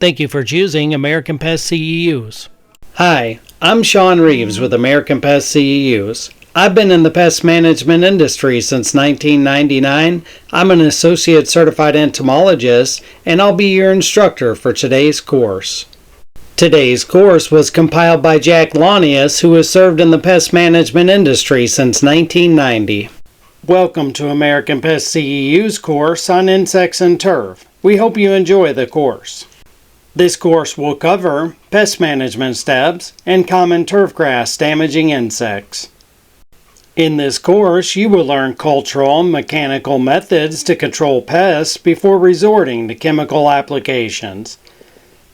Thank you for choosing American Pest CEUs. Hi, I'm Sean Reeves with American Pest CEUs. I've been in the pest management industry since 1999. I'm an associate certified entomologist, and I'll be your instructor for today's course. Today's course was compiled by Jack Launius, who has served in the pest management industry since 1990. Welcome to American Pest CEU's course on insects and turf. We hope you enjoy the course. This course will cover pest management steps and common turfgrass damaging insects. In this course, you will learn cultural and mechanical methods to control pests before resorting to chemical applications.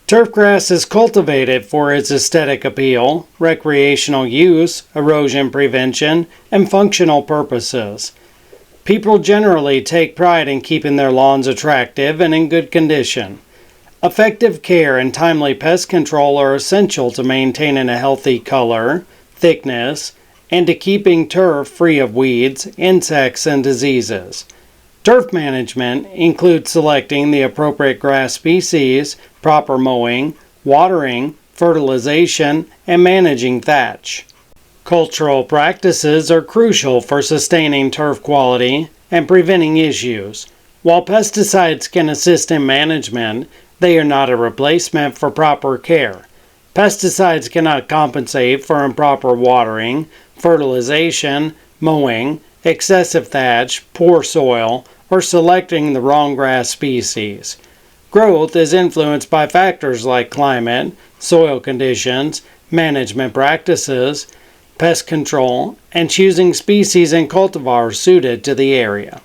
Turfgrass is cultivated for its aesthetic appeal, recreational use, erosion prevention, and functional purposes. People generally take pride in keeping their lawns attractive and in good condition. Effective care and timely pest control are essential to maintaining a healthy color, thickness, and to keeping turf free of weeds, insects, and diseases. Turf management includes selecting the appropriate grass species, proper mowing, watering, fertilization, and managing thatch. Cultural practices are crucial for sustaining turf quality and preventing issues. While pesticides can assist in management, they are not a replacement for proper care. Pesticides cannot compensate for improper watering, fertilization, mowing, excessive thatch, poor soil, or selecting the wrong grass species. Growth is influenced by factors like climate, soil conditions, management practices, pest control, and choosing species and cultivars suited to the area.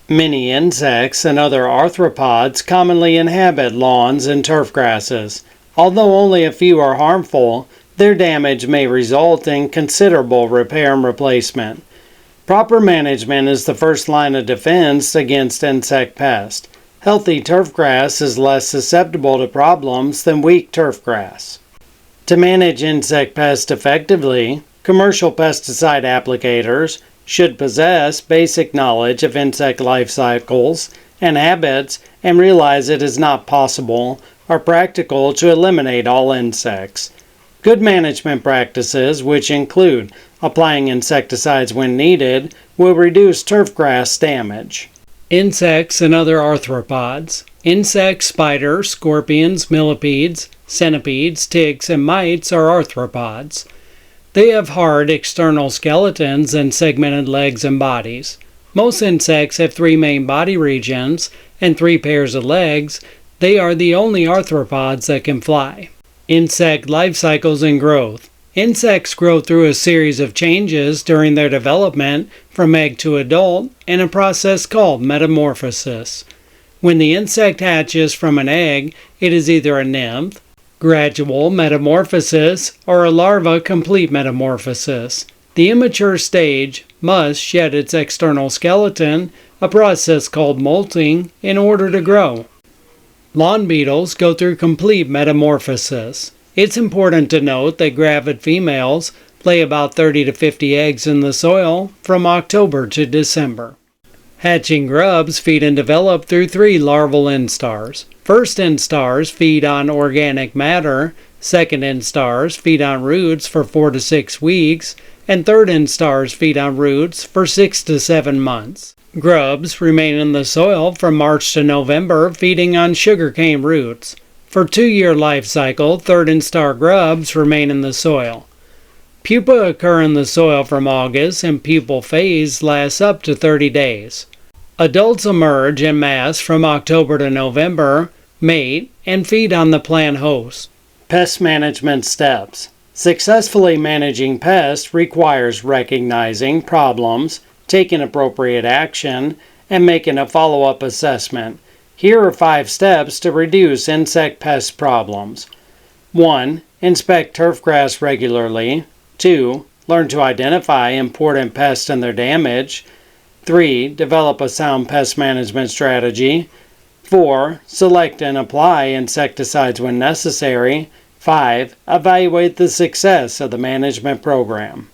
Many insects and other arthropods commonly inhabit lawns and turf grasses. Although only a few are harmful, their damage may result in considerable repair and replacement. Proper management is the first line of defense against insect pests. Healthy turf grass is less susceptible to problems than weak turf grass. To manage insect pests effectively, commercial pesticide applicators should possess basic knowledge of insect life cycles and habits and realize it is not possible or practical to eliminate all insects. Good management practices, which include applying insecticides when needed, will reduce turfgrass damage. Insects and other arthropods. Insects, spiders, scorpions, millipedes, centipedes, ticks, and mites are arthropods. They have hard external skeletons and segmented legs and bodies. Most insects have 3 main body regions and 3 pairs of legs. They are the only arthropods that can fly. Insect life cycles and growth. Insects grow through a series of changes during their development from egg to adult in a process called metamorphosis. When the insect hatches from an egg, it is either a nymph, gradual metamorphosis, or a larva complete metamorphosis. The immature stage must shed its external skeleton, a process called molting, in order to grow. Lawn beetles go through complete metamorphosis. It's important to note that gravid females lay about 30 to 50 eggs in the soil from October to December. Hatching grubs feed and develop through 3 larval instars. First instars feed on organic matter, second instars feed on roots for 4 to 6 weeks, and third instars feed on roots for 6 to 7 months. Grubs remain in the soil from March to November, feeding on sugarcane roots. For 2-year life cycle, third instar grubs remain in the soil. Pupa occur in the soil from August, and pupal phase lasts up to 30 days. Adults emerge en masse from October to November, mate, and feed on the plant host. Pest management steps. Successfully managing pests requires recognizing problems, taking appropriate action, and making a follow-up assessment. Here are 5 steps to reduce insect pest problems. 1. Inspect turfgrass regularly. 2. Learn to identify important pests and their damage. 3. Develop a sound pest management strategy. 4. Select and apply insecticides when necessary. 5. Evaluate the success of the management program.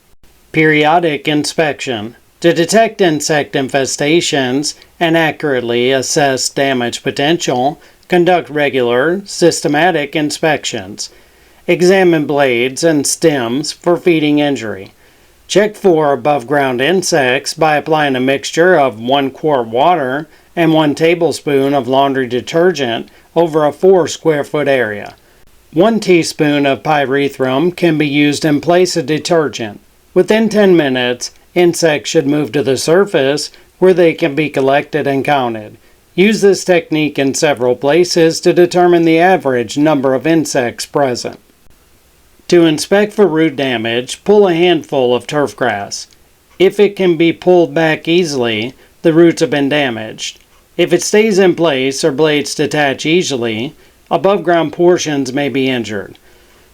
Periodic inspection. To detect insect infestations and accurately assess damage potential, Conduct regular, systematic inspections. Examine blades and stems for feeding injury. Check for above-ground insects by applying a mixture of 1 quart water and 1 tablespoon of laundry detergent over a 4 square foot area. 1 teaspoon of pyrethrum can be used in place of detergent. Within 10 minutes, insects should move to the surface where they can be collected and counted. Use this technique in several places to determine the average number of insects present. To inspect for root damage, pull a handful of turf grass. If it can be pulled back easily, the roots have been damaged. If it stays in place or blades detach easily, above-ground portions may be injured.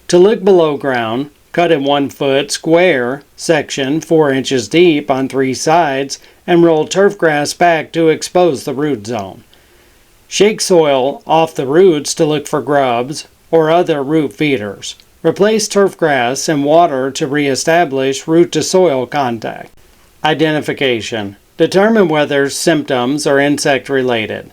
To look below ground, cut a 1 foot square section 4 inches deep on 3 sides and roll turf grass back to expose the root zone. Shake soil off the roots to look for grubs or other root feeders. Replace turf grass and water to reestablish root-to-soil contact. Identification. Determine whether symptoms are insect-related.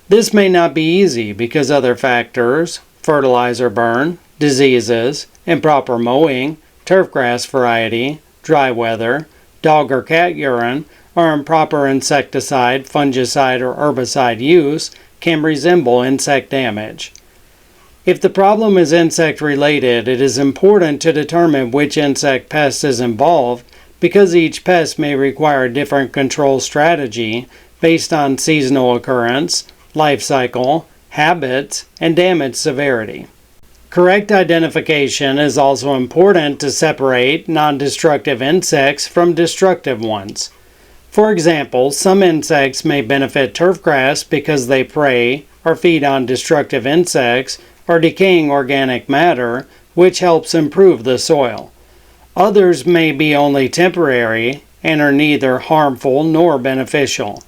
This may not be easy because other factors, fertilizer burn, diseases, improper mowing, turf grass variety, dry weather, dog or cat urine, or improper insecticide, fungicide, or herbicide use can resemble insect damage. If the problem is insect-related, it is important to determine which insect pest is involved because each pest may require a different control strategy based on seasonal occurrence, life cycle, habits, and damage severity. Correct identification is also important to separate non-destructive insects from destructive ones. For example, some insects may benefit turfgrass because they prey or feed on destructive insects or decaying organic matter, which helps improve the soil. Others may be only temporary and are neither harmful nor beneficial.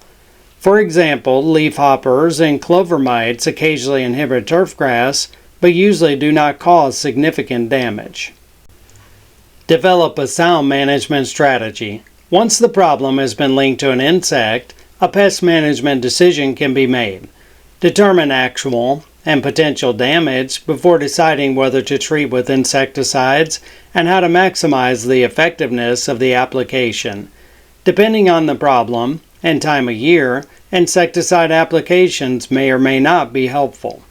For example, leafhoppers and clover mites occasionally inhibit turfgrass, but usually do not cause significant damage. Develop a sound management strategy. Once the problem has been linked to an insect, a pest management decision can be made. Determine actual and potential damage before deciding whether to treat with insecticides and how to maximize the effectiveness of the application. Depending on the problem and time of year, insecticide applications may or may not be helpful.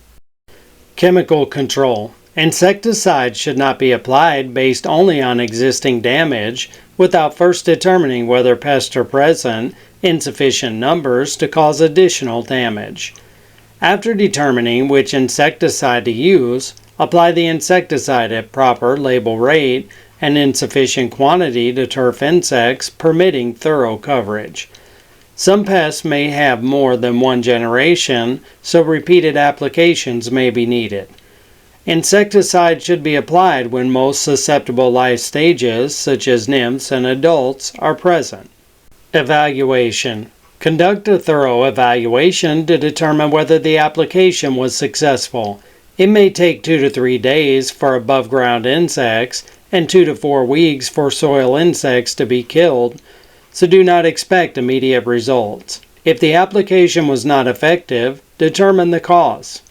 Chemical control. Insecticides should not be applied based only on existing damage without first determining whether pests are present in sufficient numbers to cause additional damage. After determining which insecticide to use, apply the insecticide at proper label rate and in sufficient quantity to turf insects, permitting thorough coverage. Some pests may have more than one generation, so repeated applications may be needed. Insecticide should be applied when most susceptible life stages, such as nymphs and adults, are present. Evaluation. Conduct a thorough evaluation to determine whether the application was successful. It may take 2 to 3 days for above-ground insects and 2 to 4 weeks for soil insects to be killed, so do not expect immediate results. If the application was not effective, determine the cause.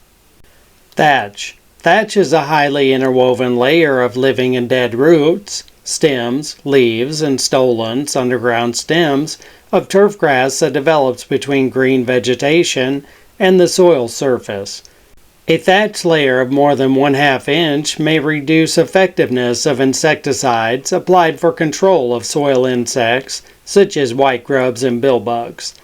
Thatch. Thatch is a highly interwoven layer of living and dead roots, stems, leaves, and stolons, underground stems, of turfgrass that develops between green vegetation and the soil surface. A thatch layer of more than 1/2 inch may reduce effectiveness of insecticides applied for control of soil insects, such as white grubs and billbugs.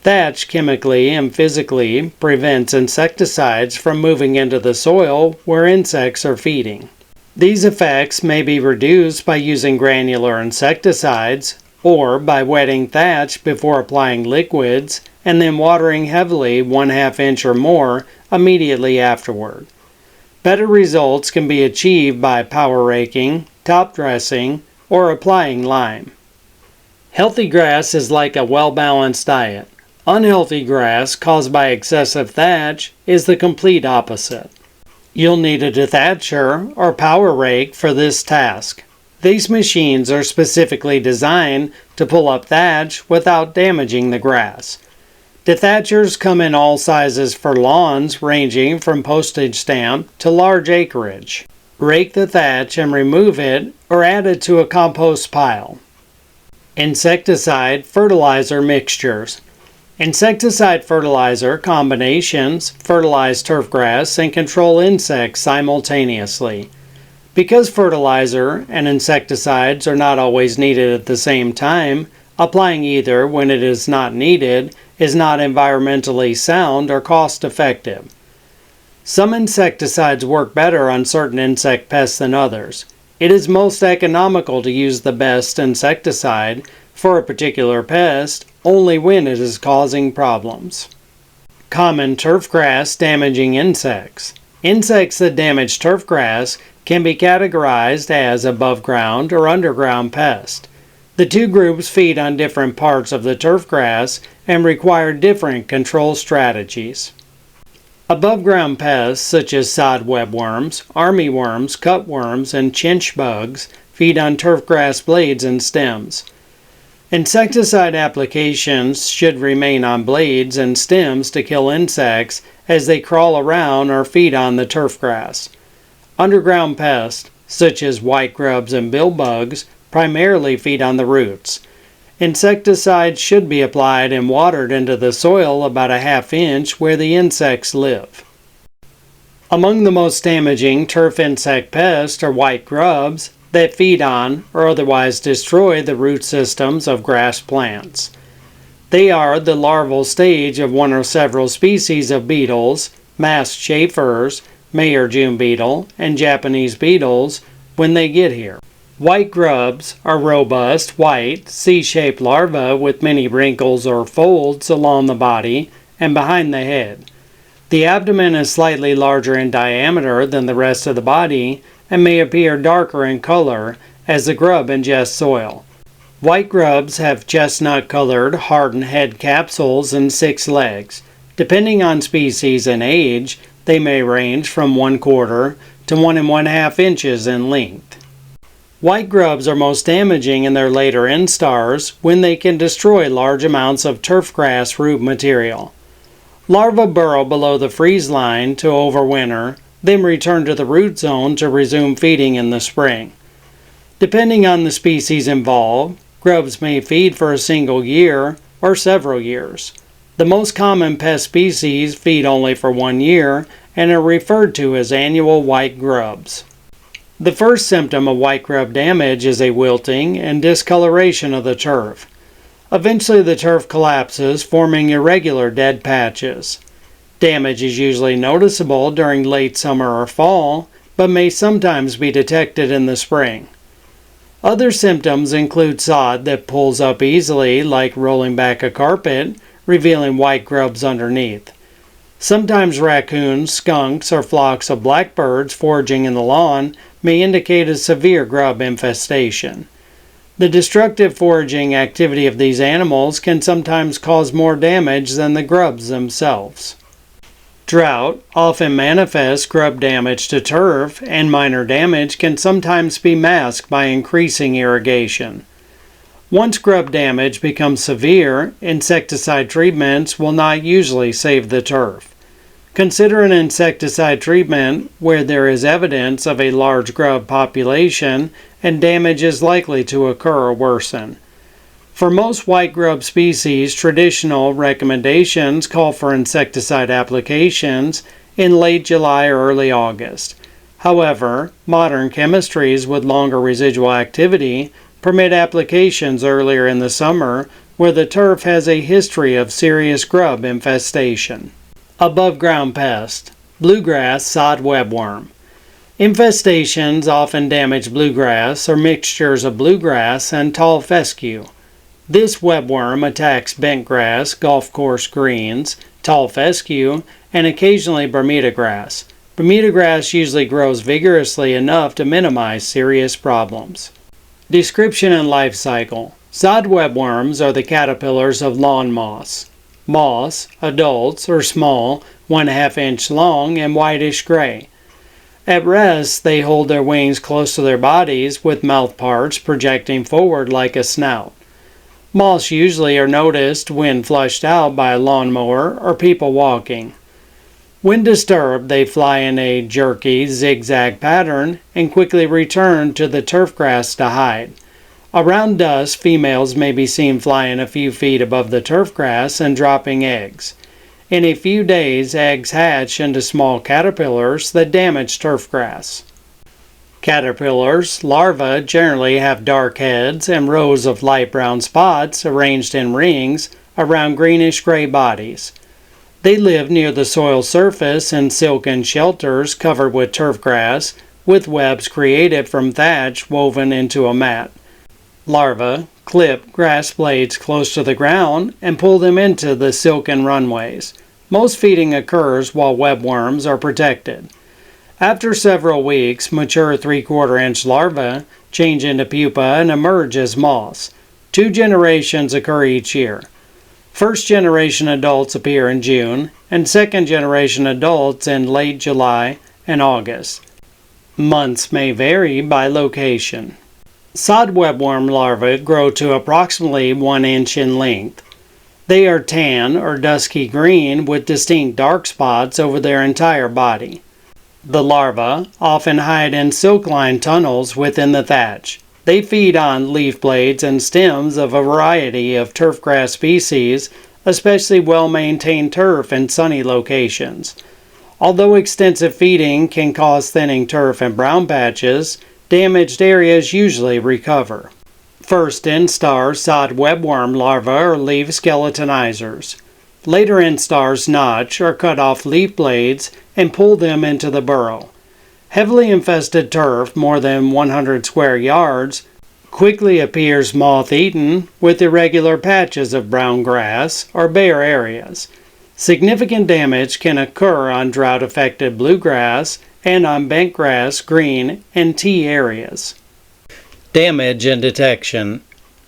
Thatch chemically and physically prevents insecticides from moving into the soil where insects are feeding. These effects may be reduced by using granular insecticides or by wetting thatch before applying liquids and then watering heavily 1/2 inch or more immediately afterward. Better results can be achieved by power raking, top dressing, or applying lime. Healthy grass is like a well-balanced diet. Unhealthy grass caused by excessive thatch is the complete opposite. You'll need a dethatcher or power rake for this task. These machines are specifically designed to pull up thatch without damaging the grass. Dethatchers come in all sizes for lawns ranging from postage stamp to large acreage. Rake the thatch and remove it or add it to a compost pile. Insecticide fertilizer mixtures. Insecticide fertilizer combinations fertilize turfgrass and control insects simultaneously. Because fertilizer and insecticides are not always needed at the same time, applying either when it is not needed is not environmentally sound or cost-effective. Some insecticides work better on certain insect pests than others. It is most economical to use the best insecticide for a particular pest only when it is causing problems. Common turfgrass damaging insects. Insects that damage turfgrass can be categorized as above ground or underground pest. The two groups feed on different parts of the turfgrass and require different control strategies. Above ground pests such as sod webworms, armyworms, cutworms, and chinch bugs feed on turfgrass blades and stems. Insecticide applications should remain on blades and stems to kill insects as they crawl around or feed on the turfgrass. Underground pests, such as white grubs and billbugs, primarily feed on the roots. Insecticides should be applied and watered into the soil about a ½ inch where the insects live. Among the most damaging turf insect pests are white grubs that feed on or otherwise destroy the root systems of grass plants. They are the larval stage of one or several species of beetles, mast chafers, May or June beetle, and Japanese beetles when they get here. White grubs are robust, white, C-shaped larvae with many wrinkles or folds along the body and behind the head. The abdomen is slightly larger in diameter than the rest of the body and may appear darker in color as the grub ingests soil. White grubs have chestnut-colored, hardened head capsules and 6 legs. Depending on species and age, they may range from 1/4 to 1 1/2 inches in length. White grubs are most damaging in their later instars when they can destroy large amounts of turfgrass root material. Larvae burrow below the freeze line to overwinter, then return to the root zone to resume feeding in the spring. Depending on the species involved, grubs may feed for a single year or several years. The most common pest species feed only for 1 year and are referred to as annual white grubs. The first symptom of white grub damage is a wilting and discoloration of the turf. Eventually the turf collapses, forming irregular dead patches. Damage is usually noticeable during late summer or fall, but may sometimes be detected in the spring. Other symptoms include sod that pulls up easily, like rolling back a carpet, revealing white grubs underneath. Sometimes raccoons, skunks, or flocks of blackbirds foraging in the lawn may indicate a severe grub infestation. The destructive foraging activity of these animals can sometimes cause more damage than the grubs themselves. Drought often manifests grub damage to turf, and minor damage can sometimes be masked by increasing irrigation. Once grub damage becomes severe, insecticide treatments will not usually save the turf. Consider an insecticide treatment where there is evidence of a large grub population and damage is likely to occur or worsen. For most white grub species, traditional recommendations call for insecticide applications in late July or early August. However, modern chemistries with longer residual activity permit applications earlier in the summer where the turf has a history of serious grub infestation. Above ground pest. Bluegrass sod webworm. Infestations often damage bluegrass or mixtures of bluegrass and tall fescue. This webworm attacks bentgrass, golf course greens, tall fescue, and occasionally Bermuda grass. Bermuda grass usually grows vigorously enough to minimize serious problems. Description and life cycle. Sod webworms are the caterpillars of lawn moss. Moss, adults, are small, 1/2 inch long, and whitish gray. At rest, they hold their wings close to their bodies with mouth parts projecting forward like a snout. Moths usually are noticed when flushed out by a lawnmower or people walking. When disturbed, they fly in a jerky, zigzag pattern and quickly return to the turf grass to hide. Around dusk, females may be seen flying a few feet above the turf grass and dropping eggs. In a few days, eggs hatch into small caterpillars that damage turf grass. Caterpillars' larvae generally have dark heads and rows of light brown spots arranged in rings around greenish-gray bodies. They live near the soil surface in silken shelters covered with turf grass, with webs created from thatch woven into a mat. Larvae clip grass blades close to the ground and pull them into the silken runways. Most feeding occurs while webworms are protected. After several weeks, mature 3/4-inch larvae change into pupa and emerge as moths. 2 generations occur each year. First-generation adults appear in June, and second-generation adults in late July and August. Months may vary by location. Sod webworm larvae grow to approximately 1 inch in length. They are tan or dusky green with distinct dark spots over their entire body. The larvae often hide in silk-lined tunnels within the thatch. They feed on leaf blades and stems of a variety of turf grass species, especially well-maintained turf in sunny locations. Although extensive feeding can cause thinning turf and brown patches, damaged areas usually recover. First instar sod webworm larvae are leaf skeletonizers. Later instars notch or cut off leaf blades and pull them into the burrow. Heavily infested turf, more than 100 square yards, quickly appears moth-eaten with irregular patches of brown grass or bare areas. Significant damage can occur on drought-affected bluegrass and on bentgrass, green, and tea areas. Damage and detection.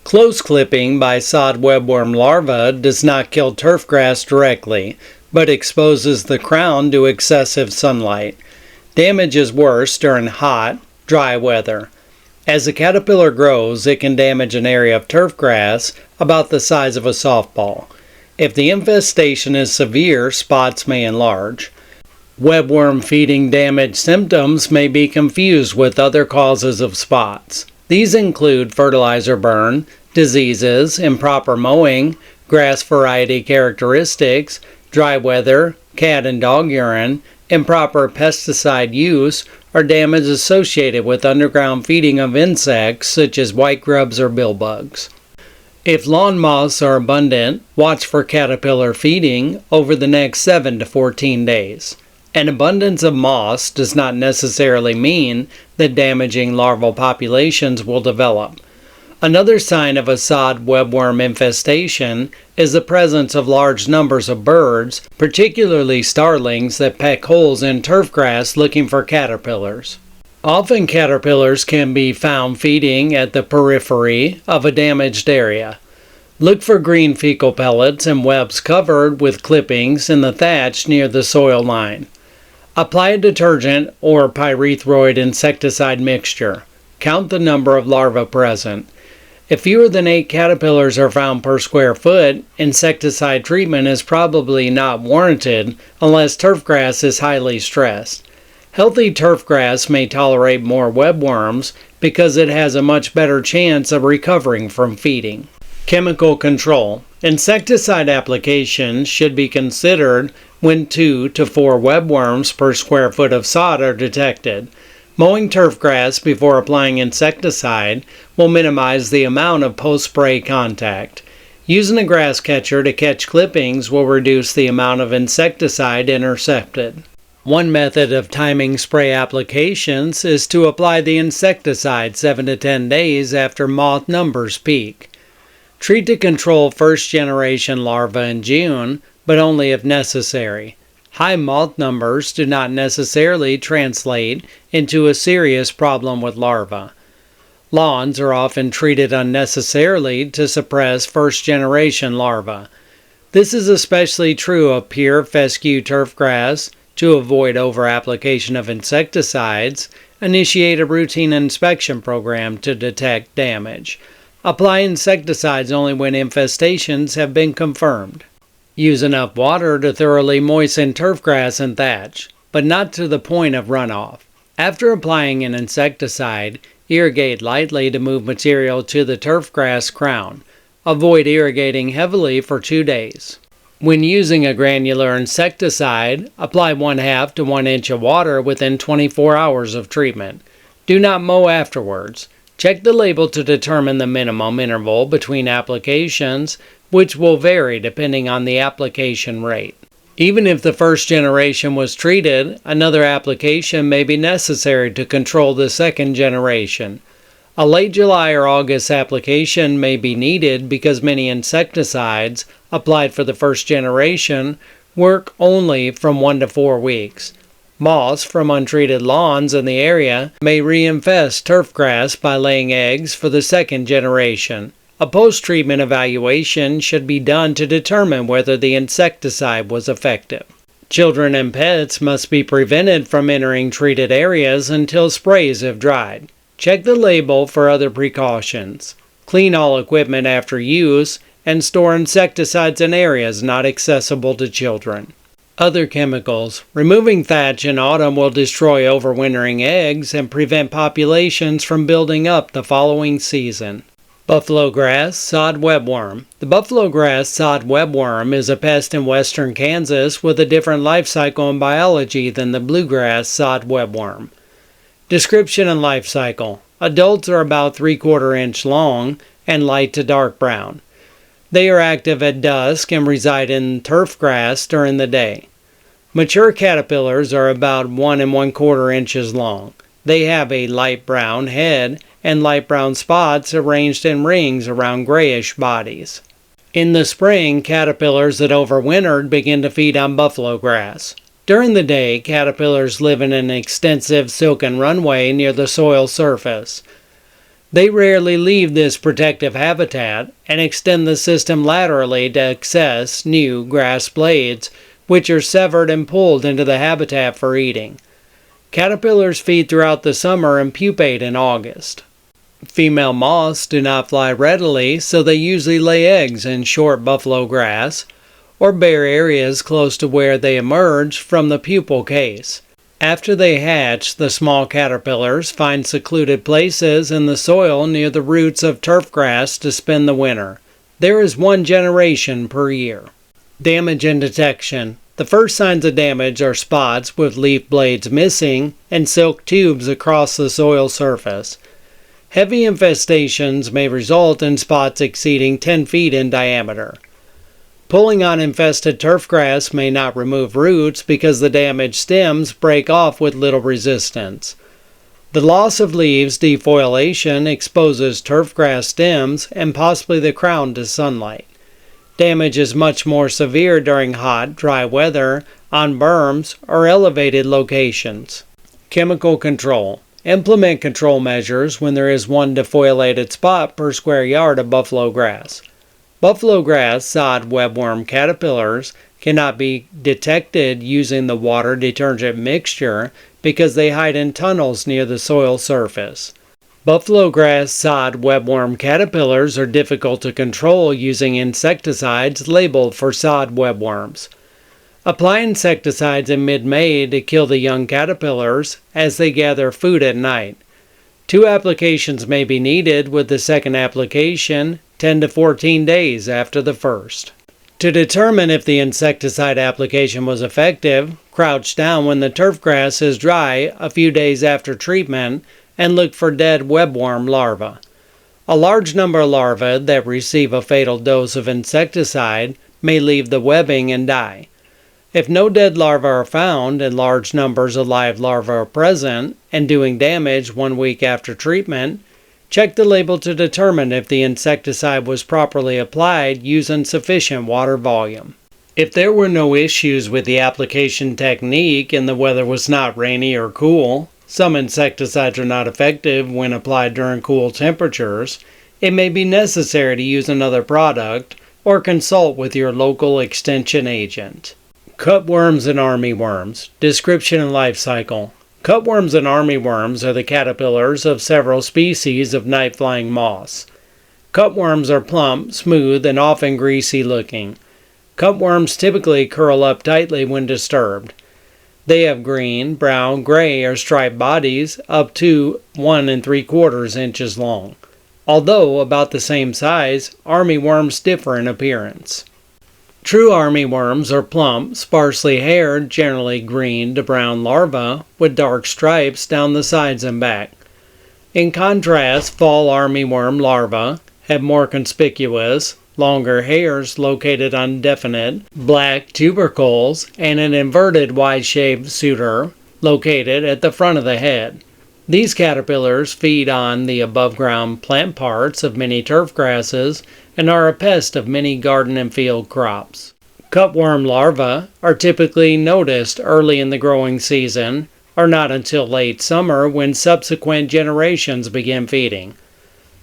Close clipping by sod webworm larvae does not kill turf grass directly, but exposes the crown to excessive sunlight. Damage is worse during hot, dry weather. As the caterpillar grows, it can damage an area of turf grass about the size of a softball. If the infestation is severe, spots may enlarge. Webworm feeding damage symptoms may be confused with other causes of spots. These include fertilizer burn, diseases, improper mowing, grass variety characteristics, dry weather, cat and dog urine, improper pesticide use, or damage associated with underground feeding of insects such as white grubs or billbugs. If lawn moths are abundant, watch for caterpillar feeding over the next 7 to 14 days. An abundance of moths does not necessarily mean that damaging larval populations will develop. Another sign of a sod webworm infestation is the presence of large numbers of birds, particularly starlings that peck holes in turf grass looking for caterpillars. Often caterpillars can be found feeding at the periphery of a damaged area. Look for green fecal pellets and webs covered with clippings in the thatch near the soil line. Apply a detergent or pyrethroid insecticide mixture. Count the number of larvae present. If fewer than 8 caterpillars are found per square foot, insecticide treatment is probably not warranted unless turf grass is highly stressed. Healthy turf grass may tolerate more webworms because it has a much better chance of recovering from feeding. Chemical control. Insecticide application should be considered when 2 to 4 webworms per square foot of sod are detected. Mowing turf grass before applying insecticide will minimize the amount of post-spray contact. Using a grass catcher to catch clippings will reduce the amount of insecticide intercepted. One method of timing spray applications is to apply the insecticide 7 to 10 days after moth numbers peak. Treat to control first-generation larvae in June, but only if necessary. High moth numbers do not necessarily translate into a serious problem with larvae. Lawns are often treated unnecessarily to suppress first-generation larvae. This is especially true of pure fescue turf grass. To avoid over-application of insecticides, initiate a routine inspection program to detect damage. Apply insecticides only when infestations have been confirmed. Use enough water to thoroughly moisten turfgrass and thatch, but not to the point of runoff. After applying an insecticide, irrigate lightly to move material to the turfgrass crown. Avoid irrigating heavily for 2 days. When using a granular insecticide, apply 1/2 to 1 inch of water within 24 hours of treatment. Do not mow afterwards. Check the label to determine the minimum interval between applications, which will vary depending on the application rate. Even if the first generation was treated, another application may be necessary to control the second generation. A late July or August application may be needed because many insecticides applied for the first generation work only from 1 to 4 weeks. Moths from untreated lawns in the area may reinfest turfgrass by laying eggs for the second generation. A post-treatment evaluation should be done to determine whether the insecticide was effective. Children and pets must be prevented from entering treated areas until sprays have dried. Check the label for other precautions. Clean all equipment after use and store insecticides in areas not accessible to children. Other chemicals. Removing thatch in autumn will destroy overwintering eggs and prevent populations from building up the following season. Buffalo grass sod webworm. The buffalo grass sod webworm is a pest in western Kansas with a different life cycle and biology than the bluegrass sod webworm. Description and life cycle. Adults are about 3/4 inch long and light to dark brown. They are active at dusk and reside in turf grass during the day. Mature caterpillars are about 1 1/4 inches long. They have a light brown head and light brown spots arranged in rings around grayish bodies. In the spring, caterpillars that overwintered begin to feed on buffalo grass. During the day, caterpillars live in an extensive silken runway near the soil surface. They rarely leave this protective habitat and extend the system laterally to access new grass blades, which are severed and pulled into the habitat for eating. Caterpillars feed throughout the summer and pupate in August. Female moths do not fly readily, so they usually lay eggs in short buffalo grass or bare areas close to where they emerge from the pupal case. After they hatch, the small caterpillars find secluded places in the soil near the roots of turf grass to spend the winter. There is 1 generation per year. Damage and detection. The first signs of damage are spots with leaf blades missing and silk tubes across the soil surface. Heavy infestations may result in spots exceeding 10 feet in diameter. Pulling on infested turf grass may not remove roots because the damaged stems break off with little resistance. The loss of leaves defoliation exposes turf grass stems and possibly the crown to sunlight. Damage is much more severe during hot, dry weather, on berms, or elevated locations. Chemical control. Implement control measures when there is 1 defoliated spot per square yard of buffalo grass. Buffalo grass sod webworm caterpillars cannot be detected using the water detergent mixture because they hide in tunnels near the soil surface. Buffalo grass sod webworm caterpillars are difficult to control using insecticides labeled for sod webworms. Apply insecticides in mid-May to kill the young caterpillars as they gather food at night. 2 applications may be needed, with the second application 10 to 14 days after the first. To determine if the insecticide application was effective, crouch down when the turf grass is dry a few days after treatment and look for dead webworm larvae. A large number of larvae that receive a fatal dose of insecticide may leave the webbing and die. If no dead larvae are found and large numbers of live larvae are present and doing damage 1 week after treatment, check the label to determine if the insecticide was properly applied using sufficient water volume. If there were no issues with the application technique and the weather was not rainy or cool, some insecticides are not effective when applied during cool temperatures, it may be necessary to use another product or consult with your local extension agent. Cutworms and armyworms. Description and life cycle. Cutworms and armyworms are the caterpillars of several species of night-flying moths. Cutworms are plump, smooth, and often greasy looking. Cutworms typically curl up tightly when disturbed. They have green, brown, gray, or striped bodies up to 1 3/4 inches long. Although about the same size, armyworms differ in appearance. True armyworms are plump, sparsely haired, generally green to brown larvae with dark stripes down the sides and back. In contrast, fall armyworm larvae have more conspicuous, longer hairs located on definite, black tubercles and an inverted Y-shaped suture located at the front of the head. These caterpillars feed on the above-ground plant parts of many turf grasses and are a pest of many garden and field crops. Cutworm larvae are typically noticed early in the growing season, or not until late summer when subsequent generations begin feeding.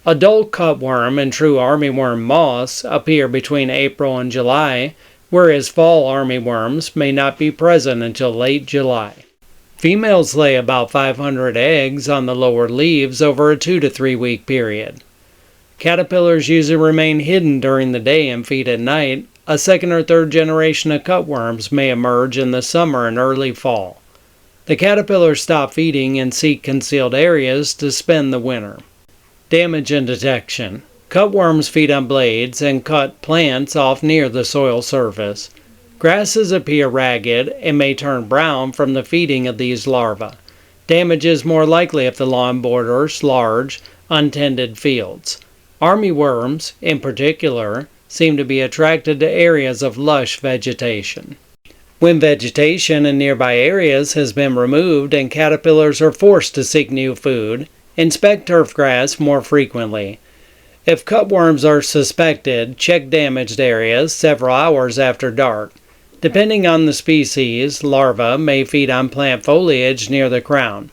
Adult cutworm and true armyworm moths appear between April and July, whereas fall armyworms may not be present until late July. Females lay about 500 eggs on the lower leaves over a 2 to 3 week period. Caterpillars usually remain hidden during the day and feed at night. A second or third generation of cutworms may emerge in the summer and early fall. The caterpillars stop feeding and seek concealed areas to spend the winter. Damage and detection. Cutworms feed on blades and cut plants off near the soil surface. Grasses appear ragged and may turn brown from the feeding of these larvae. Damage is more likely if the lawn borders large, untended fields. Armyworms, in particular, seem to be attracted to areas of lush vegetation. When vegetation in nearby areas has been removed and caterpillars are forced to seek new food, inspect turf grass more frequently. If cutworms are suspected, check damaged areas several hours after dark. Depending on the species, larvae may feed on plant foliage near the crown.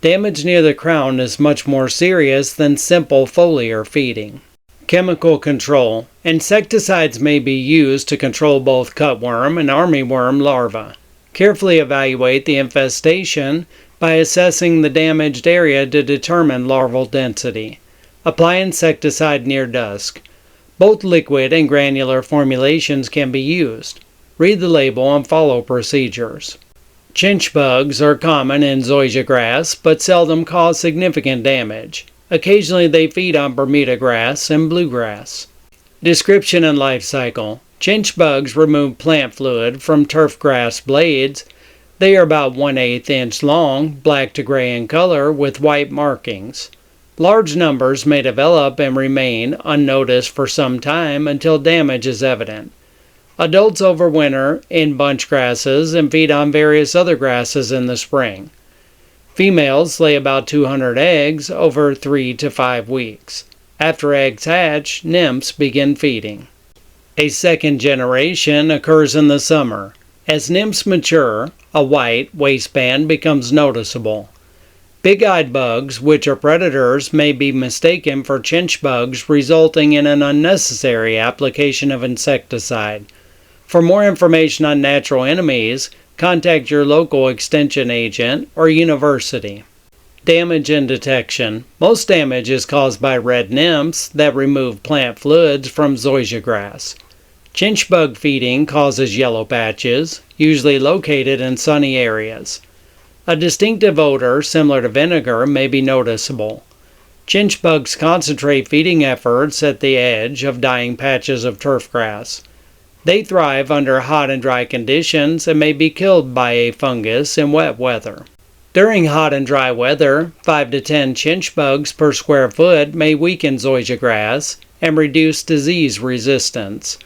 Damage near the crown is much more serious than simple foliar feeding. Chemical control. Insecticides may be used to control both cutworm and armyworm larvae. Carefully evaluate the infestation by assessing the damaged area to determine larval density. Apply insecticide near dusk. Both liquid and granular formulations can be used. Read the label and follow procedures. Chinch bugs are common in zoysia grass but seldom cause significant damage. Occasionally they feed on Bermuda grass and bluegrass. Description and life cycle. Chinch bugs remove plant fluid from turf grass blades. They are about 1/8 inch long, black to gray in color with white markings. Large numbers may develop and remain unnoticed for some time until damage is evident. Adults overwinter in bunch grasses and feed on various other grasses in the spring. Females lay about 200 eggs over 3 to 5 weeks. After eggs hatch, nymphs begin feeding. A second generation occurs in the summer. As nymphs mature, a white waistband becomes noticeable. Big-eyed bugs, which are predators, may be mistaken for chinch bugs, resulting in an unnecessary application of insecticide. For more information on natural enemies, contact your local extension agent or university. Damage and detection. Most damage is caused by red nymphs that remove plant fluids from zoysia grass. Chinch bug feeding causes yellow patches, usually located in sunny areas. A distinctive odor similar to vinegar may be noticeable. Chinch bugs concentrate feeding efforts at the edge of dying patches of turf grass. They thrive under hot and dry conditions and may be killed by a fungus in wet weather. During hot and dry weather, 5 to 10 chinch bugs per square foot may weaken zoysia grass and reduce disease resistance.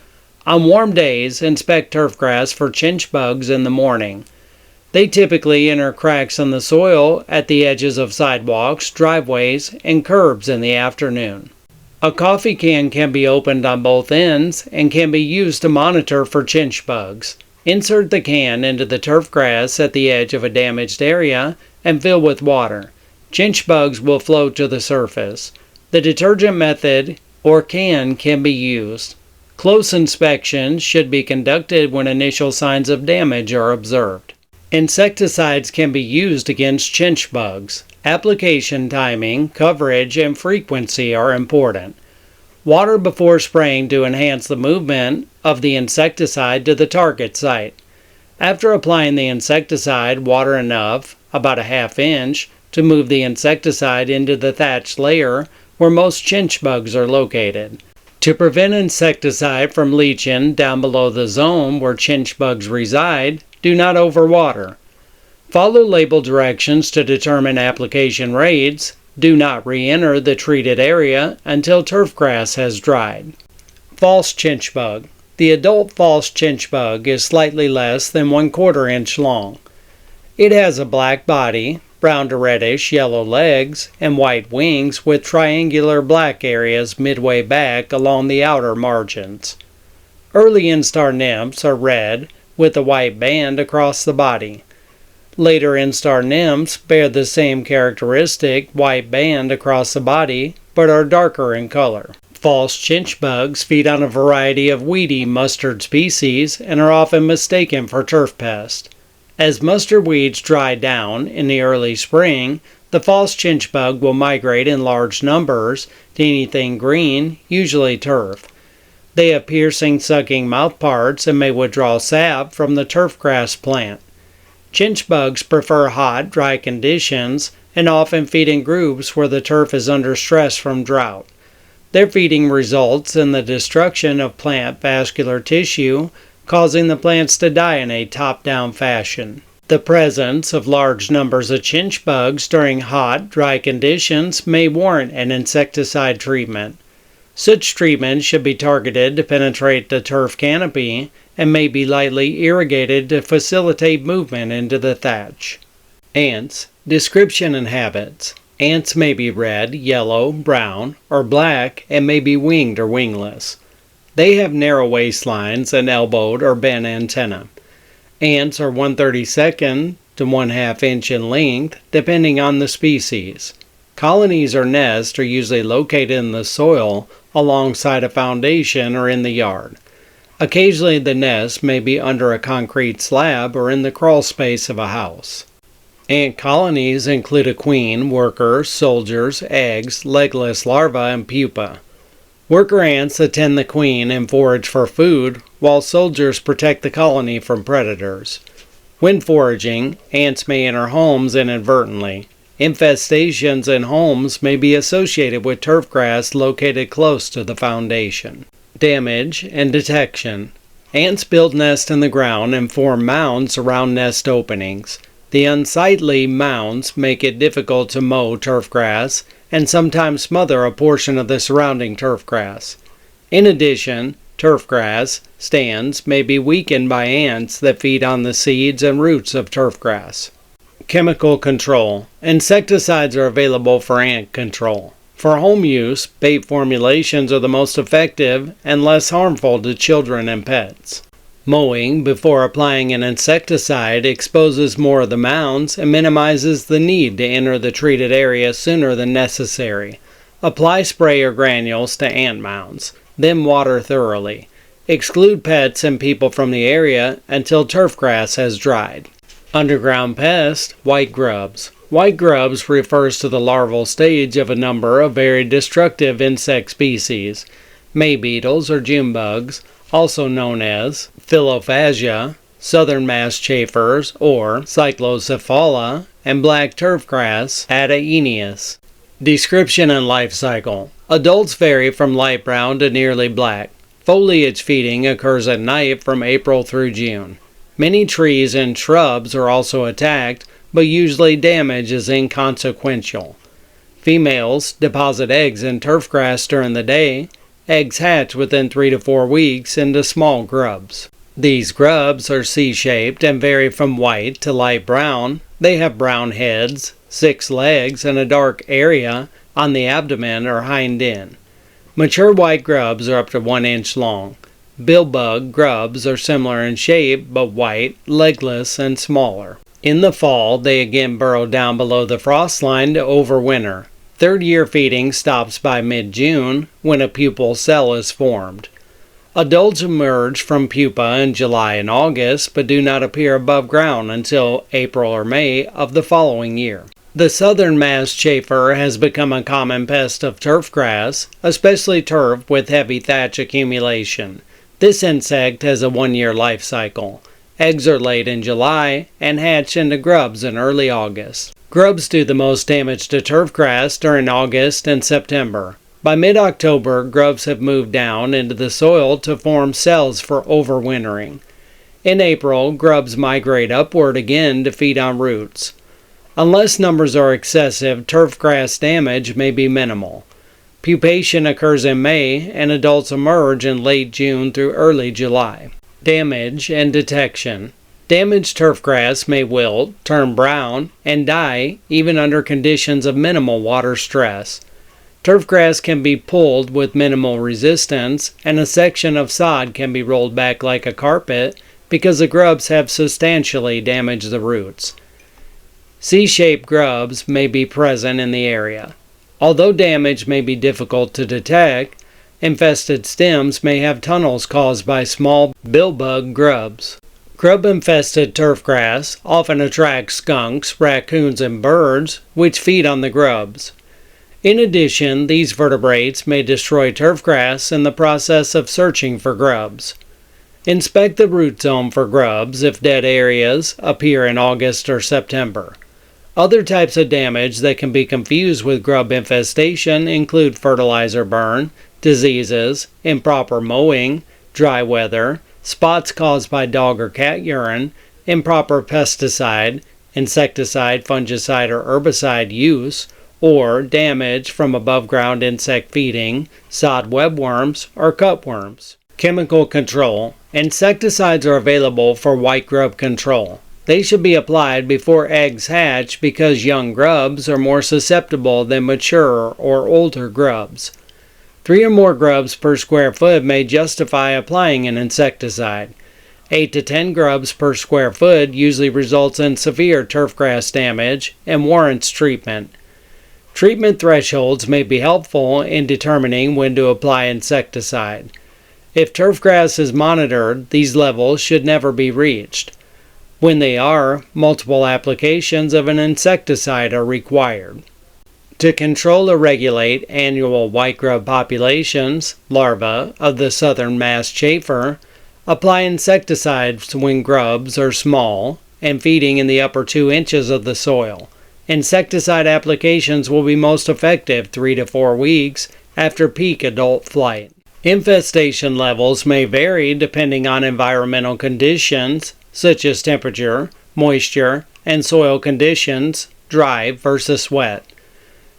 On warm days, inspect turf grass for chinch bugs in the morning. They typically enter cracks in the soil at the edges of sidewalks, driveways, and curbs in the afternoon. A coffee can be opened on both ends and can be used to monitor for chinch bugs. Insert the can into the turf grass at the edge of a damaged area and fill with water. Chinch bugs will float to the surface. The detergent method or can be used. Close inspections should be conducted when initial signs of damage are observed. Insecticides can be used against chinch bugs. Application timing, coverage, and frequency are important. Water before spraying to enhance the movement of the insecticide to the target site. After applying the insecticide, water enough, about a ½ inch, to move the insecticide into the thatch layer where most chinch bugs are located. To prevent insecticide from leaching down below the zone where chinch bugs reside, do not overwater. Follow label directions to determine application rates. Do not re-enter the treated area until turf grass has dried. False chinch bug. The adult false chinch bug is slightly less than 1/4 inch long. It has a black body, brown to reddish yellow legs, and white wings with triangular black areas midway back along the outer margins. Early instar nymphs are red with a white band across the body. Later instar nymphs bear the same characteristic white band across the body, but are darker in color. False chinch bugs feed on a variety of weedy mustard species and are often mistaken for turf pests. As mustard weeds dry down in the early spring, the false chinch bug will migrate in large numbers to anything green, usually turf. They have piercing, sucking mouthparts and may withdraw sap from the turf grass plant. Chinch bugs prefer hot, dry conditions and often feed in groups where the turf is under stress from drought. Their feeding results in the destruction of plant vascular tissue, causing the plants to die in a top-down fashion. The presence of large numbers of chinch bugs during hot, dry conditions may warrant an insecticide treatment. Such treatment should be targeted to penetrate the turf canopy and may be lightly irrigated to facilitate movement into the thatch. Ants. Description and habits. Ants may be red, yellow, brown, or black and may be winged or wingless. They have narrow waistlines and elbowed or bent antennae. Ants are 1/32 to 1/2 inch in length, depending on the species. Colonies or nests are usually located in the soil alongside a foundation or in the yard. Occasionally the nest may be under a concrete slab or in the crawl space of a house. Ant colonies include a queen, worker, soldiers, eggs, legless larvae, and pupa. Worker ants attend the queen and forage for food, while soldiers protect the colony from predators. When foraging, ants may enter homes inadvertently. Infestations in homes may be associated with turf grass located close to the foundation. Damage and detection. Ants build nests in the ground and form mounds around nest openings. The unsightly mounds make it difficult to mow turf grass and sometimes smother a portion of the surrounding turf grass. In addition, turf grass stands may be weakened by ants that feed on the seeds and roots of turf grass. Chemical control. Insecticides are available for ant control. For home use, bait formulations are the most effective and less harmful to children and pets. Mowing before applying an insecticide exposes more of the mounds and minimizes the need to enter the treated area sooner than necessary. Apply spray or granules to ant mounds, then water thoroughly. Exclude pets and people from the area until turf grass has dried. Underground pest, white grubs. White grubs refers to the larval stage of a number of very destructive insect species. May beetles or June bugs, also known as Phylophagia, southern mass chafers or Cyclocephala, and black turf grass, Adaenius. Description and life cycle. Adults vary from light brown to nearly black. Foliage feeding occurs at night from April through June. Many trees and shrubs are also attacked, but usually damage is inconsequential. Females deposit eggs in turf grass during the day. Eggs hatch within 3 to 4 weeks into small grubs. These grubs are C-shaped and vary from white to light brown. They have brown heads, 6 legs, and a dark area on the abdomen or hind end. Mature white grubs are up to 1 inch long. Billbug grubs are similar in shape but white, legless, and smaller. In the fall, they again burrow down below the frost line to overwinter. Third-year feeding stops by mid-June when a pupal cell is formed. Adults emerge from pupa in July and August but do not appear above ground until April or May of the following year. The southern mass chafer has become a common pest of turfgrass, especially turf with heavy thatch accumulation. This insect has a 1-year life cycle. Eggs are laid in July and hatch into grubs in early August. Grubs do the most damage to turfgrass during August and September. By mid-October, grubs have moved down into the soil to form cells for overwintering. In April, grubs migrate upward again to feed on roots. Unless numbers are excessive, turfgrass damage may be minimal. Pupation occurs in May, and adults emerge in late June through early July. Damage and detection. Damaged turfgrass may wilt, turn brown, and die even under conditions of minimal water stress. Turfgrass can be pulled with minimal resistance, and a section of sod can be rolled back like a carpet because the grubs have substantially damaged the roots. C-shaped grubs may be present in the area. Although damage may be difficult to detect, infested stems may have tunnels caused by small billbug grubs. Grub-infested turfgrass often attracts skunks, raccoons, and birds, which feed on the grubs. In addition, these vertebrates may destroy turfgrass in the process of searching for grubs. Inspect the root zone for grubs if dead areas appear in August or September. Other types of damage that can be confused with grub infestation include fertilizer burn, diseases, improper mowing, dry weather, spots caused by dog or cat urine, improper pesticide, insecticide, fungicide, or herbicide use, or damage from above-ground insect feeding, sod webworms, or cutworms. Chemical control. Insecticides are available for white grub control. They should be applied before eggs hatch because young grubs are more susceptible than mature or older grubs. 3 or more grubs per square foot may justify applying an insecticide. 8 to 10 grubs per square foot usually results in severe turfgrass damage and warrants treatment. Treatment thresholds may be helpful in determining when to apply insecticide. If turfgrass is monitored, these levels should never be reached. When they are, multiple applications of an insecticide are required. To control or regulate annual white grub populations, larvae, of the southern mass chafer, apply insecticides when grubs are small and feeding in the upper 2 inches of the soil. Insecticide applications will be most effective 3 to 4 weeks after peak adult flight. Infestation levels may vary depending on environmental conditions, such as temperature, moisture, and soil conditions, dry versus wet.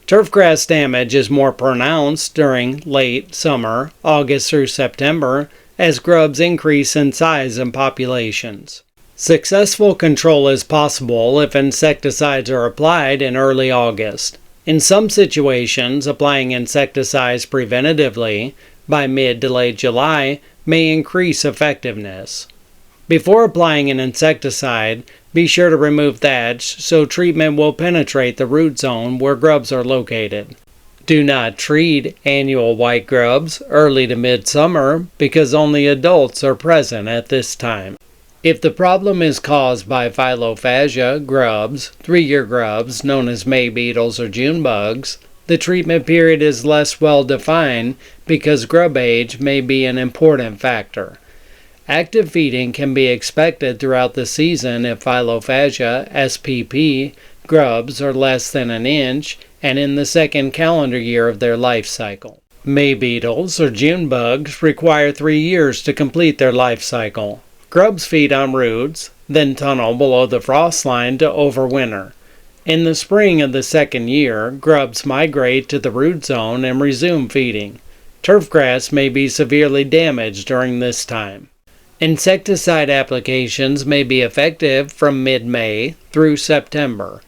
Turfgrass damage is more pronounced during late summer, August through September, as grubs increase in size and populations. Successful control is possible if insecticides are applied in early August. In some situations, applying insecticides preventatively by mid to late July may increase effectiveness. Before applying an insecticide, be sure to remove thatch so treatment will penetrate the root zone where grubs are located. Do not treat annual white grubs early to midsummer because only adults are present at this time. If the problem is caused by Phylophagia grubs, 3-year grubs known as May beetles or June bugs, the treatment period is less well defined because grub age may be an important factor. Active feeding can be expected throughout the season if Phylophagia spp grubs are less than an inch and in the second calendar year of their life cycle. May beetles or June bugs require 3 years to complete their life cycle. Grubs feed on roots, then tunnel below the frost line to overwinter. In the spring of the second year, grubs migrate to the root zone and resume feeding. Turfgrass may be severely damaged during this time. Insecticide applications may be effective from mid-May through September.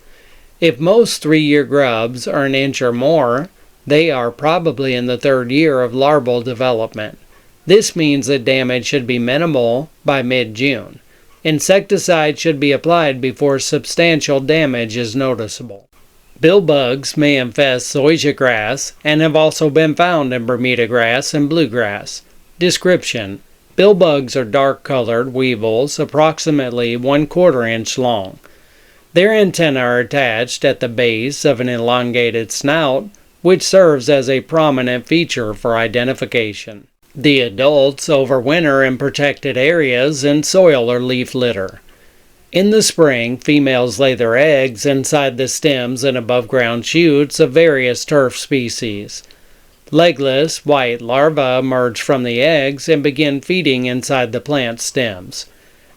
If most 3-year grubs are an inch or more, they are probably in the 3rd year of larval development. This means that damage should be minimal by mid-June. Insecticide should be applied before substantial damage is noticeable. Billbugs may infest zoysia grass and have also been found in Bermuda grass and bluegrass. Description: billbugs are dark-colored weevils approximately 1/4 inch long. Their antennae are attached at the base of an elongated snout, which serves as a prominent feature for identification. The adults overwinter in protected areas in soil or leaf litter. In the spring, females lay their eggs inside the stems and above-ground shoots of various turf species. Legless, white larvae emerge from the eggs and begin feeding inside the plant stems.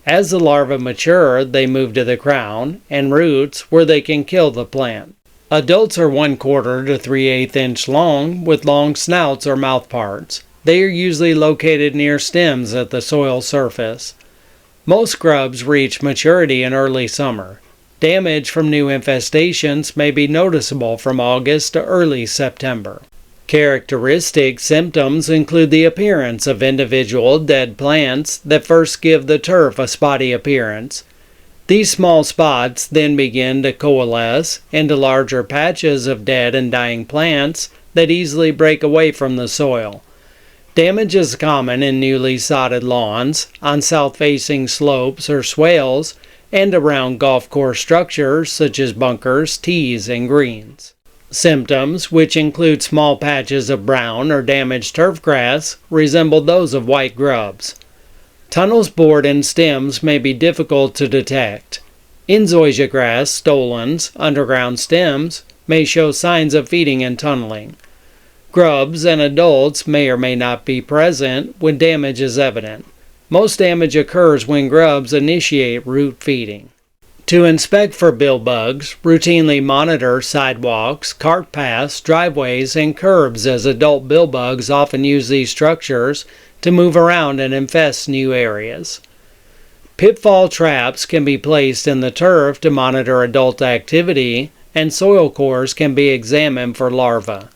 As the larvae mature, they move to the crown and roots where they can kill the plant. Adults are 1/4 to 3/8 inch long with long snouts or mouth parts. They are usually located near stems at the soil surface. Most grubs reach maturity in early summer. Damage from new infestations may be noticeable from August to early September. Characteristic symptoms include the appearance of individual dead plants that first give the turf a spotty appearance. These small spots then begin to coalesce into larger patches of dead and dying plants that easily break away from the soil. Damage is common in newly sodded lawns, on south-facing slopes or swales, and around golf course structures such as bunkers, tees, and greens. Symptoms, which include small patches of brown or damaged turf grass, resemble those of white grubs. Tunnels bored in stems may be difficult to detect. In zoysia grass, stolons, underground stems, may show signs of feeding and tunneling. Grubs and adults may or may not be present when damage is evident. Most damage occurs when grubs initiate root feeding. To inspect for billbugs, routinely monitor sidewalks, cart paths, driveways, and curbs, as adult billbugs often use these structures to move around and infest new areas. Pitfall traps can be placed in the turf to monitor adult activity, and soil cores can be examined for larvae.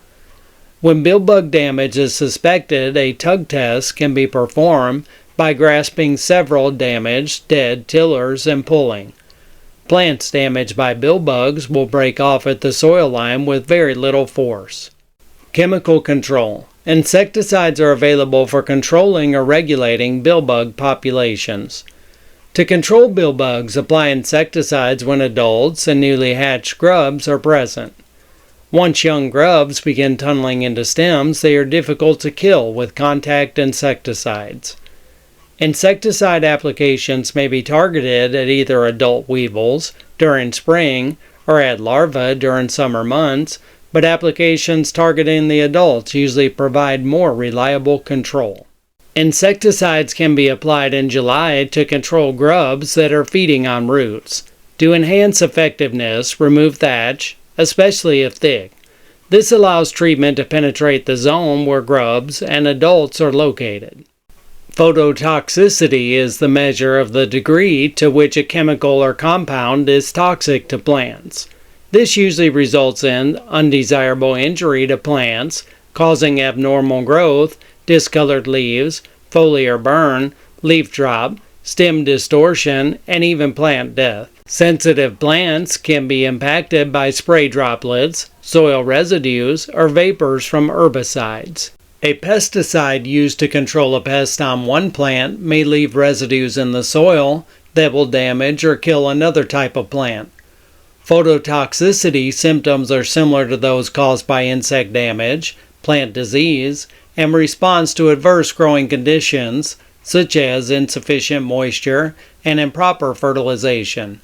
When billbug damage is suspected, a tug test can be performed by grasping several damaged, dead tillers and pulling. Plants damaged by billbugs will break off at the soil line with very little force. Chemical control. Insecticides are available for controlling or regulating billbug populations. To control billbugs, apply insecticides when adults and newly hatched grubs are present. Once young grubs begin tunneling into stems, they are difficult to kill with contact insecticides. Insecticide applications may be targeted at either adult weevils during spring or at larvae during summer months, but applications targeting the adults usually provide more reliable control. Insecticides can be applied in July to control grubs that are feeding on roots. To enhance effectiveness, remove thatch, especially if thick. This allows treatment to penetrate the zone where grubs and adults are located. Phototoxicity is the measure of the degree to which a chemical or compound is toxic to plants. This usually results in undesirable injury to plants, causing abnormal growth, discolored leaves, foliar burn, leaf drop, stem distortion, and even plant death. Sensitive plants can be impacted by spray droplets, soil residues, or vapors from herbicides. A pesticide used to control a pest on one plant may leave residues in the soil that will damage or kill another type of plant. Phototoxicity symptoms are similar to those caused by insect damage, plant disease, and response to adverse growing conditions such as insufficient moisture and improper fertilization.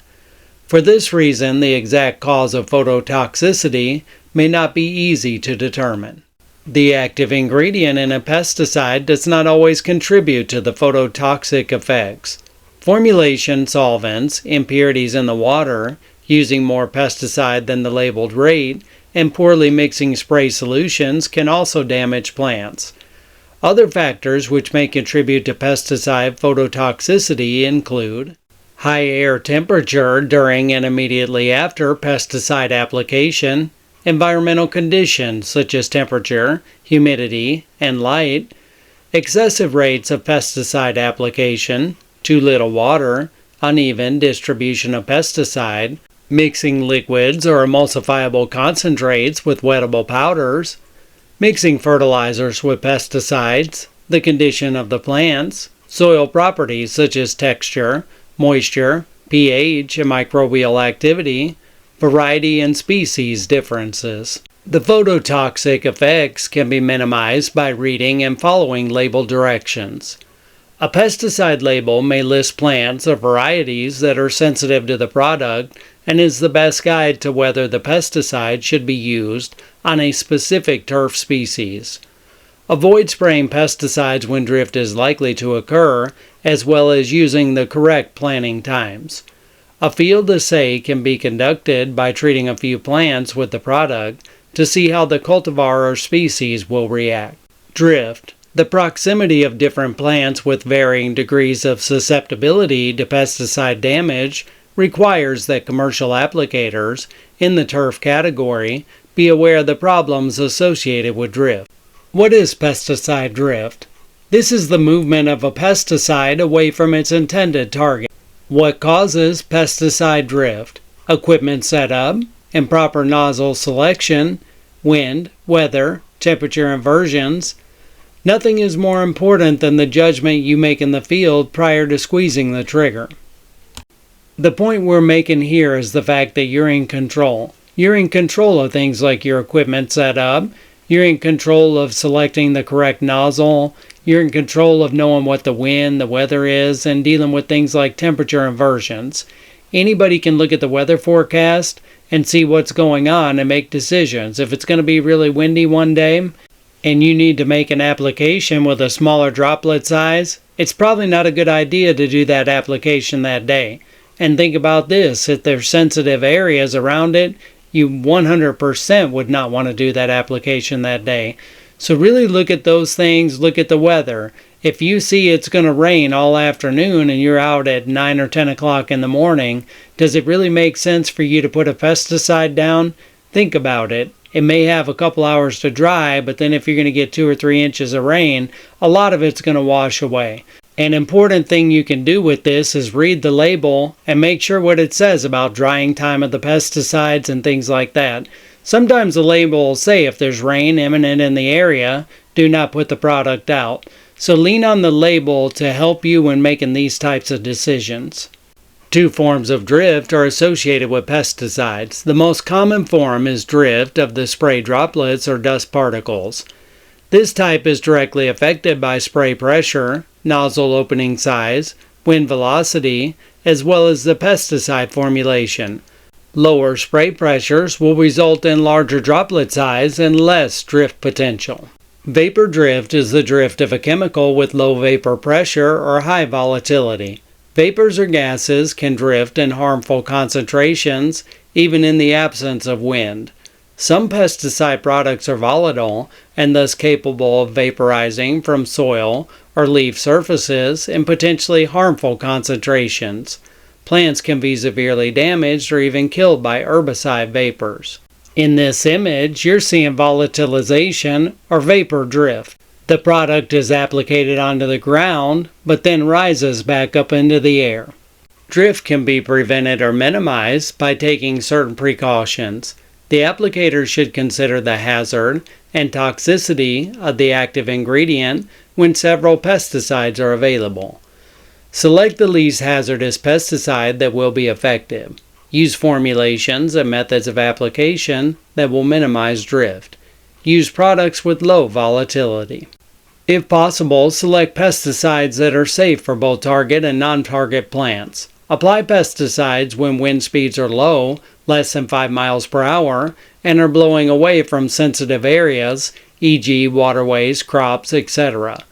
For this reason, the exact cause of phototoxicity may not be easy to determine. The active ingredient in a pesticide does not always contribute to the phototoxic effects. Formulation solvents, impurities in the water, using more pesticide than the labeled rate, and poorly mixing spray solutions can also damage plants. Other factors which may contribute to pesticide phototoxicity include high air temperature during and immediately after pesticide application, environmental conditions such as temperature, humidity, and light, excessive rates of pesticide application, too little water, uneven distribution of pesticide, mixing liquids or emulsifiable concentrates with wettable powders, mixing fertilizers with pesticides, the condition of the plants, soil properties such as texture, moisture, pH and microbial activity, variety and species differences. The phototoxic effects can be minimized by reading and following label directions. A pesticide label may list plants or varieties that are sensitive to the product and is the best guide to whether the pesticide should be used on a specific turf species. Avoid spraying pesticides when drift is likely to occur, as well as using the correct planting times. A field assay can be conducted by treating a few plants with the product to see how the cultivar or species will react. Drift. The proximity of different plants with varying degrees of susceptibility to pesticide damage requires that commercial applicators in the turf category be aware of the problems associated with drift. What is pesticide drift? This is the movement of a pesticide away from its intended target. What causes pesticide drift? Equipment setup, improper nozzle selection, wind, weather, temperature inversions. Nothing is more important than the judgment you make in the field prior to squeezing the trigger. The point we're making here is the fact that you're in control. You're in control of things like your equipment setup. You're in control of selecting the correct nozzle. You're in control of knowing what the wind, the weather is, and dealing with things like temperature inversions. Anybody can look at the weather forecast and see what's going on and make decisions. If it's going to be really windy one day and you need to make an application with a smaller droplet size, it's probably not a good idea to do that application that day. And think about this, if there's sensitive areas around it, you 100% would not want to do that application that day. So really look at those things, look at the weather. If you see it's going to rain all afternoon and you're out at 9 or 10 o'clock in the morning, does it really make sense for you to put a pesticide down? Think about it. It may have a couple hours to dry, but then if you're going to get 2 or 3 inches of rain, a lot of it's going to wash away. An important thing you can do with this is read the label and make sure what it says about drying time of the pesticides and things like that. Sometimes the label will say if there's rain imminent in the area, do not put the product out. So lean on the label to help you when making these types of decisions. 2 forms of drift are associated with pesticides. The most common form is drift of the spray droplets or dust particles. This type is directly affected by spray pressure, nozzle opening size, wind velocity, as well as the pesticide formulation. Lower spray pressures will result in larger droplet size and less drift potential. Vapor drift is the drift of a chemical with low vapor pressure or high volatility. Vapors or gases can drift in harmful concentrations even in the absence of wind. Some pesticide products are volatile and thus capable of vaporizing from soil or leaf surfaces in potentially harmful concentrations. Plants can be severely damaged or even killed by herbicide vapors. In this image, you're seeing volatilization or vapor drift. The product is applicated onto the ground, but then rises back up into the air. Drift can be prevented or minimized by taking certain precautions. The applicator should consider the hazard and toxicity of the active ingredient when several pesticides are available. Select the least hazardous pesticide that will be effective. Use formulations and methods of application that will minimize drift. Use products with low volatility. If possible, select pesticides that are safe for both target and non-target plants. Apply pesticides when wind speeds are low, less than 5 miles per hour, and are blowing away from sensitive areas, e.g. waterways, crops, etc.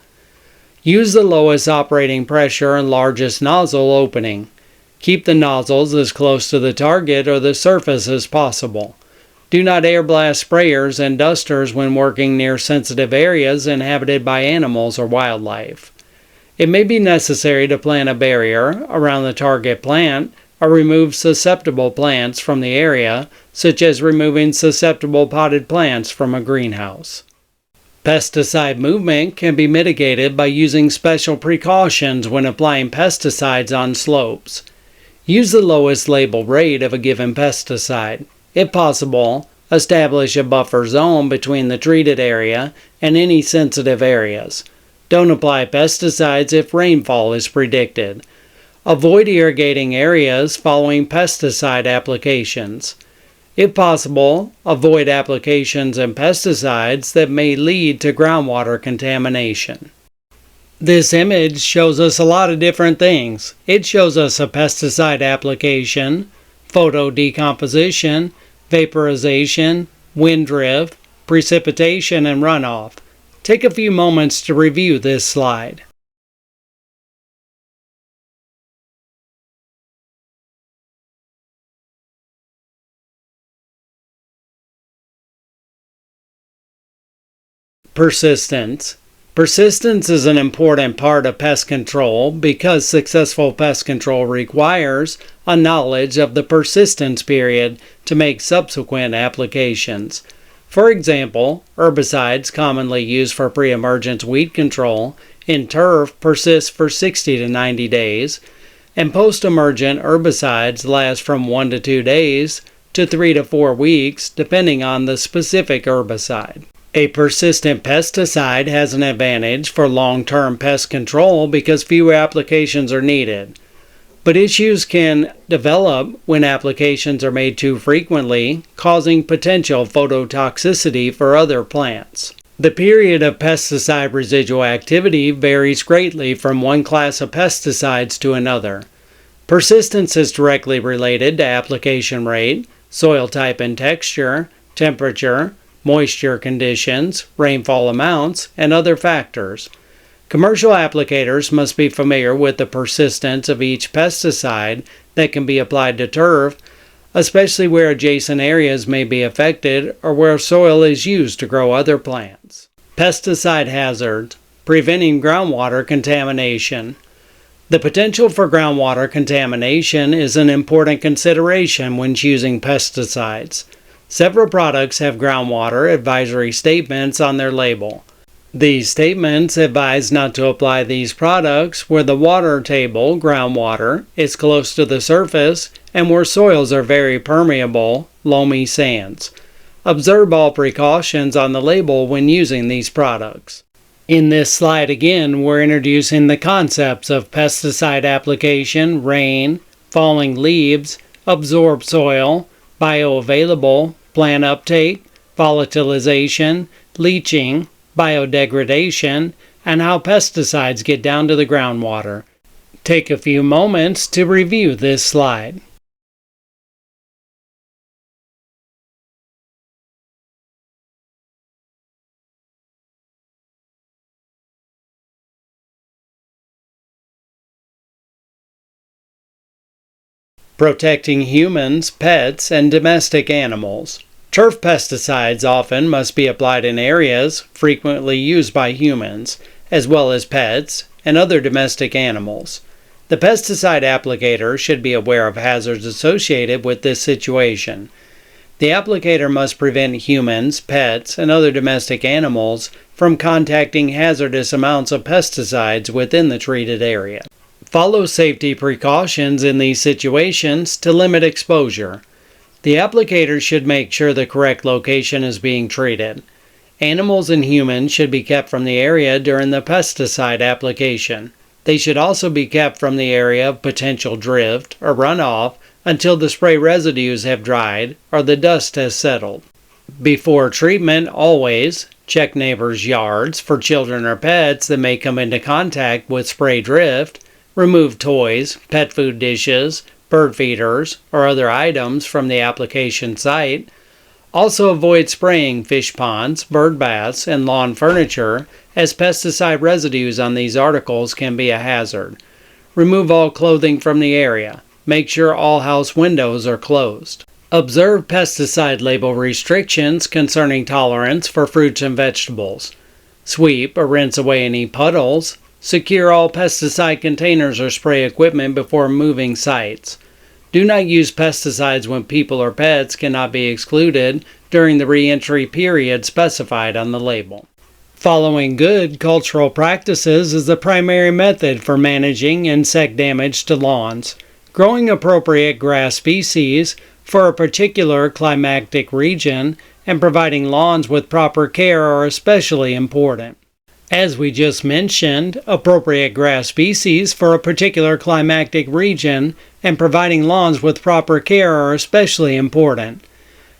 Use the lowest operating pressure and largest nozzle opening. Keep the nozzles as close to the target or the surface as possible. Do not air blast sprayers and dusters when working near sensitive areas inhabited by animals or wildlife. It may be necessary to plant a barrier around the target plant or remove susceptible plants from the area, such as removing susceptible potted plants from a greenhouse. Pesticide movement can be mitigated by using special precautions when applying pesticides on slopes. Use the lowest label rate of a given pesticide. If possible, establish a buffer zone between the treated area and any sensitive areas. Don't apply pesticides if rainfall is predicted. Avoid irrigating areas following pesticide applications. If possible, avoid applications and pesticides that may lead to groundwater contamination. This image shows us a lot of different things. It shows us a pesticide application, photo decomposition, vaporization, wind drift, precipitation, and runoff. Take a few moments to review this slide. Persistence. Persistence is an important part of pest control because successful pest control requires a knowledge of the persistence period to make subsequent applications. For example, herbicides commonly used for pre-emergence weed control in turf persist for 60 to 90 days, and post-emergent herbicides last from 1 to 2 days to 3 to 4 weeks depending on the specific herbicide. A persistent pesticide has an advantage for long-term pest control because fewer applications are needed. But issues can develop when applications are made too frequently, causing potential phototoxicity for other plants. The period of pesticide residual activity varies greatly from one class of pesticides to another. Persistence is directly related to application rate, soil type and texture, temperature, moisture conditions, rainfall amounts, and other factors. Commercial applicators must be familiar with the persistence of each pesticide that can be applied to turf, especially where adjacent areas may be affected or where soil is used to grow other plants. Pesticide hazards. Preventing groundwater contamination. The potential for groundwater contamination is an important consideration when choosing pesticides. Several products have groundwater advisory statements on their label. These statements advise not to apply these products where the water table, groundwater, is close to the surface and where soils are very permeable, loamy sands. Observe all precautions on the label when using these products. In this slide again, we're introducing the concepts of pesticide application, rain, falling leaves, absorbed soil, bioavailable, plant uptake, volatilization, leaching, biodegradation, and how pesticides get down to the groundwater. Take a few moments to review this slide. Protecting humans, pets, and domestic animals. Turf pesticides often must be applied in areas frequently used by humans, as well as pets and other domestic animals. The pesticide applicator should be aware of hazards associated with this situation. The applicator must prevent humans, pets, and other domestic animals from contacting hazardous amounts of pesticides within the treated area. Follow safety precautions in these situations to limit exposure. The applicator should make sure the correct location is being treated. Animals and humans should be kept from the area during the pesticide application. They should also be kept from the area of potential drift or runoff until the spray residues have dried or the dust has settled. Before treatment, always check neighbors' yards for children or pets that may come into contact with spray drift. Remove toys, pet food dishes, bird feeders, or other items from the application site. Also avoid spraying fish ponds, bird baths, and lawn furniture, as pesticide residues on these articles can be a hazard. Remove all clothing from the area. Make sure all house windows are closed. Observe pesticide label restrictions concerning tolerance for fruits and vegetables. Sweep or rinse away any puddles. Secure all pesticide containers or spray equipment before moving sites. Do not use pesticides when people or pets cannot be excluded during the re-entry period specified on the label. Following good cultural practices is the primary method for managing insect damage to lawns. Growing appropriate grass species for a particular climatic region and providing lawns with proper care are especially important. As we just mentioned, appropriate grass species for a particular climatic region and providing lawns with proper care are especially important.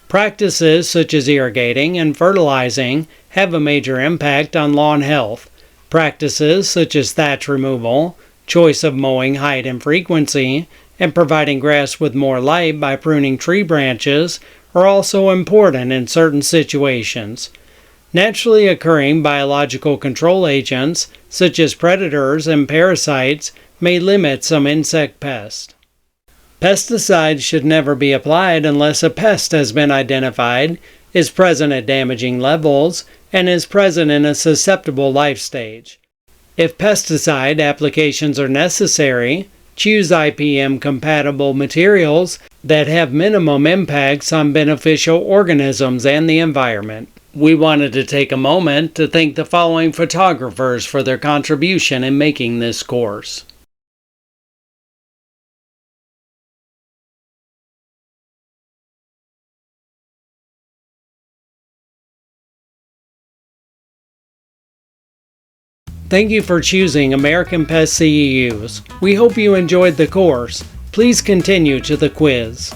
Practices such as irrigating and fertilizing have a major impact on lawn health. Practices such as thatch removal, choice of mowing height and frequency, and providing grass with more light by pruning tree branches are also important in certain situations. Naturally occurring biological control agents, such as predators and parasites, may limit some insect pests. Pesticides should never be applied unless a pest has been identified, is present at damaging levels, and is present in a susceptible life stage. If pesticide applications are necessary, choose IPM-compatible materials that have minimum impacts on beneficial organisms and the environment. We wanted to take a moment to thank the following photographers for their contribution in making this course. Thank you for choosing American Pest CEUs. We hope you enjoyed the course. Please continue to the quiz.